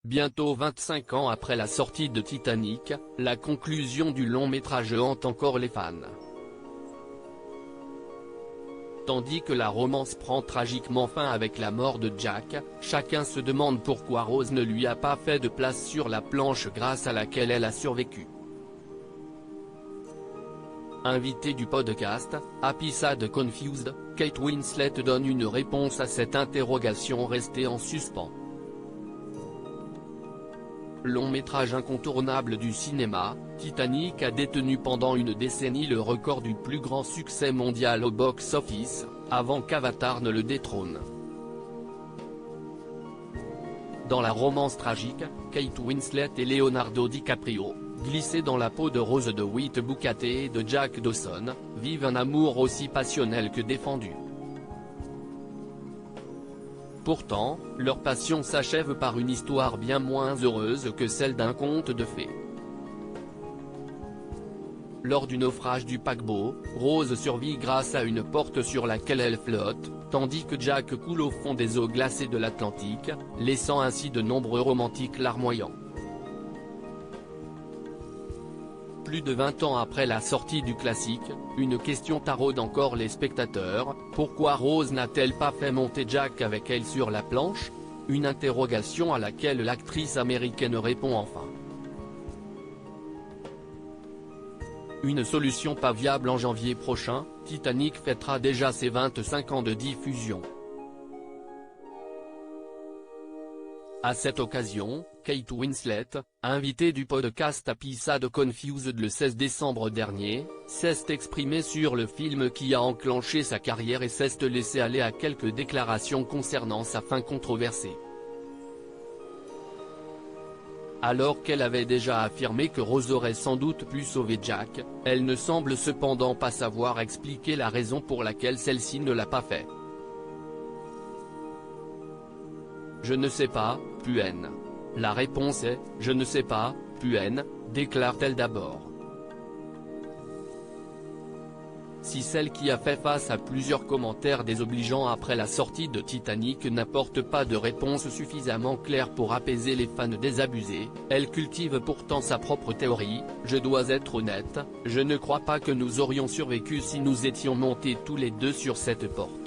Bientôt 25 ans après la sortie de Titanic, la conclusion du long métrage hante encore les fans. Tandis que la romance prend tragiquement fin avec la mort de Jack, chacun se demande pourquoi Rose ne lui a pas fait de place sur la planche grâce à laquelle elle a survécu. Invitée du podcast, Happy Sad Confused, Kate Winslet donne une réponse à cette interrogation restée en suspens. Long métrage incontournable du cinéma, Titanic a détenu pendant une décennie le record du plus grand succès mondial au box-office, avant qu'Avatar ne le détrône. Dans la romance tragique, Kate Winslet et Leonardo DiCaprio, glissés dans la peau de Rose de White-Boucate et de Jack Dawson, vivent un amour aussi passionnel que défendu. Pourtant, leur passion s'achève par une histoire bien moins heureuse que celle d'un conte de fées. Lors du naufrage du paquebot, Rose survit grâce à une porte sur laquelle elle flotte, tandis que Jack coule au fond des eaux glacées de l'Atlantique, laissant ainsi de nombreux romantiques larmoyants. Plus de 20 ans après la sortie du classique, une question taraude encore les spectateurs: pourquoi Rose n'a-t-elle pas fait monter Jack avec elle sur la planche? Une interrogation à laquelle l'actrice américaine répond enfin. Une solution pas viable en janvier prochain, Titanic fêtera déjà ses 25 ans de diffusion. À cette occasion, Kate Winslet, invitée du podcast Happy Sad Confused le 16 décembre dernier, s'est exprimée sur le film qui a enclenché sa carrière et s'est laissée aller à quelques déclarations concernant sa fin controversée. Alors qu'elle avait déjà affirmé que Rose aurait sans doute pu sauver Jack, elle ne semble cependant pas savoir expliquer la raison pour laquelle celle-ci ne l'a pas fait. Je ne sais pas, Puen. La réponse est « Je ne sais pas, Puen », déclare-t-elle d'abord. Si celle qui a fait face à plusieurs commentaires désobligeants après la sortie de Titanic n'apporte pas de réponse suffisamment claire pour apaiser les fans désabusés, elle cultive pourtant sa propre théorie: « Je dois être honnête, je ne crois pas que nous aurions survécu si nous étions montés tous les deux sur cette porte.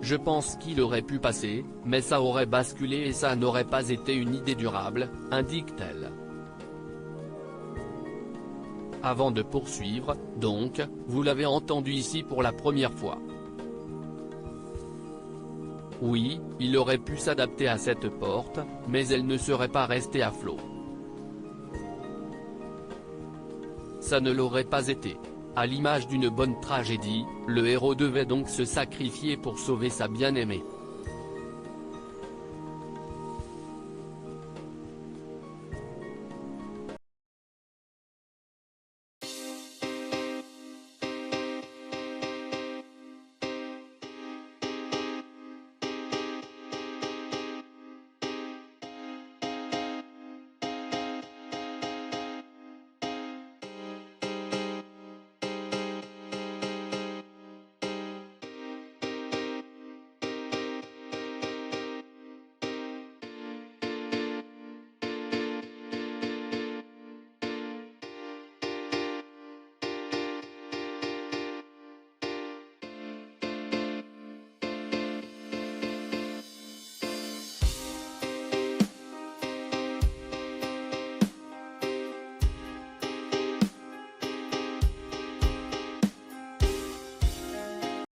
Je pense qu'il aurait pu passer, mais ça aurait basculé et ça n'aurait pas été une idée durable », indique-t-elle. Avant de poursuivre, donc, vous l'avez entendu ici pour la première fois. Oui, il aurait pu s'adapter à cette porte, mais elle ne serait pas restée à flot. Ça ne l'aurait pas été. À l'image d'une bonne tragédie, le héros devait donc se sacrifier pour sauver sa bien-aimée.